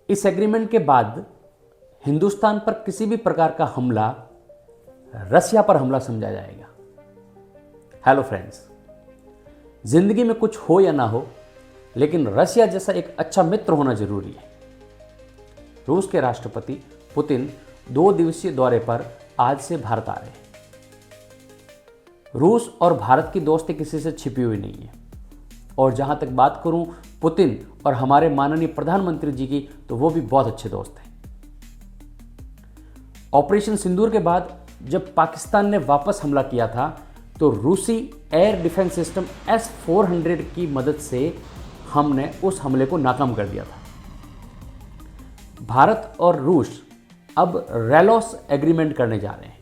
इस एग्रीमेंट के बाद हिंदुस्तान पर किसी भी प्रकार का हमला रसिया पर हमला समझा जाएगा। हेलो फ्रेंड्स, जिंदगी में कुछ हो या ना हो, लेकिन रसिया जैसा एक अच्छा मित्र होना जरूरी है। रूस के राष्ट्रपति पुतिन 2 दिवसीय दौरे पर आज से भारत आ रहे हैं। रूस और भारत की दोस्ती किसी से छिपी हुई नहीं है, और जहां तक बात करूं पुतिन और हमारे माननीय प्रधानमंत्री जी की, तो वो भी बहुत अच्छे दोस्त हैं। ऑपरेशन सिंदूर के बाद जब पाकिस्तान ने वापस हमला किया था, तो रूसी एयर डिफेंस सिस्टम S-400 की मदद से हमने उस हमले को नाकाम कर दिया था। भारत और रूस अब रेलोस एग्रीमेंट करने जा रहे हैं।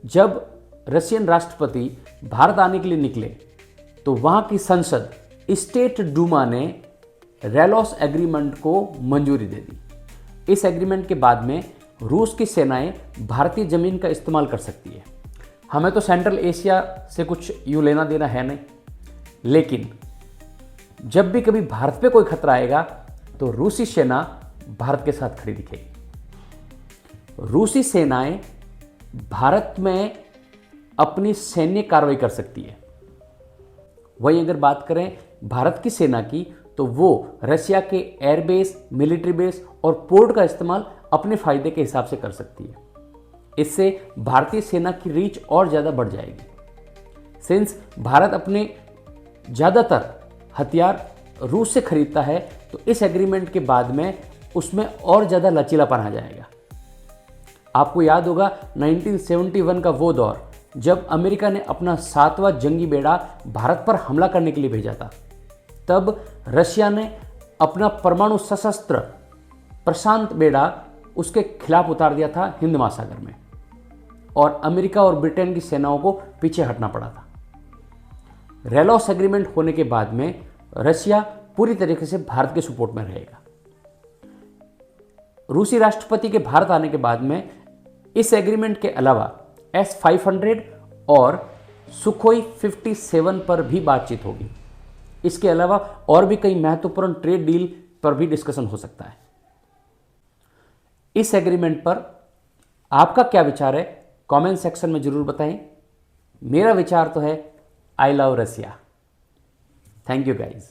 जब रशियन राष्ट्रपति भारत आने के लिए निकले, तो वहां की संसद स्टेट डूमा ने रेलोस एग्रीमेंट को मंजूरी दे दी। इस एग्रीमेंट के बाद में रूस की सेनाएं भारतीय जमीन का इस्तेमाल कर सकती है। हमें तो सेंट्रल एशिया से कुछ यूं लेना देना है नहीं, लेकिन जब भी कभी भारत पे कोई खतरा आएगा, तो रूसी सेना भारत के साथ खड़ी दिखेगी। रूसी सेनाएं भारत में अपनी सैन्य कार्रवाई कर सकती है। वहीं अगर बात करें भारत की सेना की, तो वो रशिया के एयरबेस, मिलिट्री बेस और पोर्ट का इस्तेमाल अपने फायदे के हिसाब से कर सकती है। इससे भारतीय सेना की रीच और ज़्यादा बढ़ जाएगी। सिंस भारत अपने ज़्यादातर हथियार रूस से खरीदता है, तो इस एग्रीमेंट के बाद में उसमें और ज़्यादा लचीलापन आ जाएगा। आपको याद होगा 1971 का वो दौर, जब अमेरिका ने अपना 7वां जंगी बेड़ा भारत पर हमला करने के लिए भेजा था। तब रशिया ने अपना परमाणु सशस्त्र प्रशांत बेड़ा उसके खिलाफ उतार दिया था हिंद महासागर में, और अमेरिका और ब्रिटेन की सेनाओं को पीछे हटना पड़ा था। रेलोस एग्रीमेंट होने के बाद में रशिया पूरी तरीके से भारत के सपोर्ट में रहेगा। रूसी राष्ट्रपति के भारत आने के बाद में इस एग्रीमेंट के अलावा S-500 और सुखोई 57 पर भी बातचीत होगी। इसके अलावा और भी कई महत्वपूर्ण ट्रेड डील पर भी डिस्कशन हो सकता है। इस एग्रीमेंट पर आपका क्या विचार है, कमेंट सेक्शन में जरूर बताएं। मेरा विचार तो है, I love Russia. Thank you guys.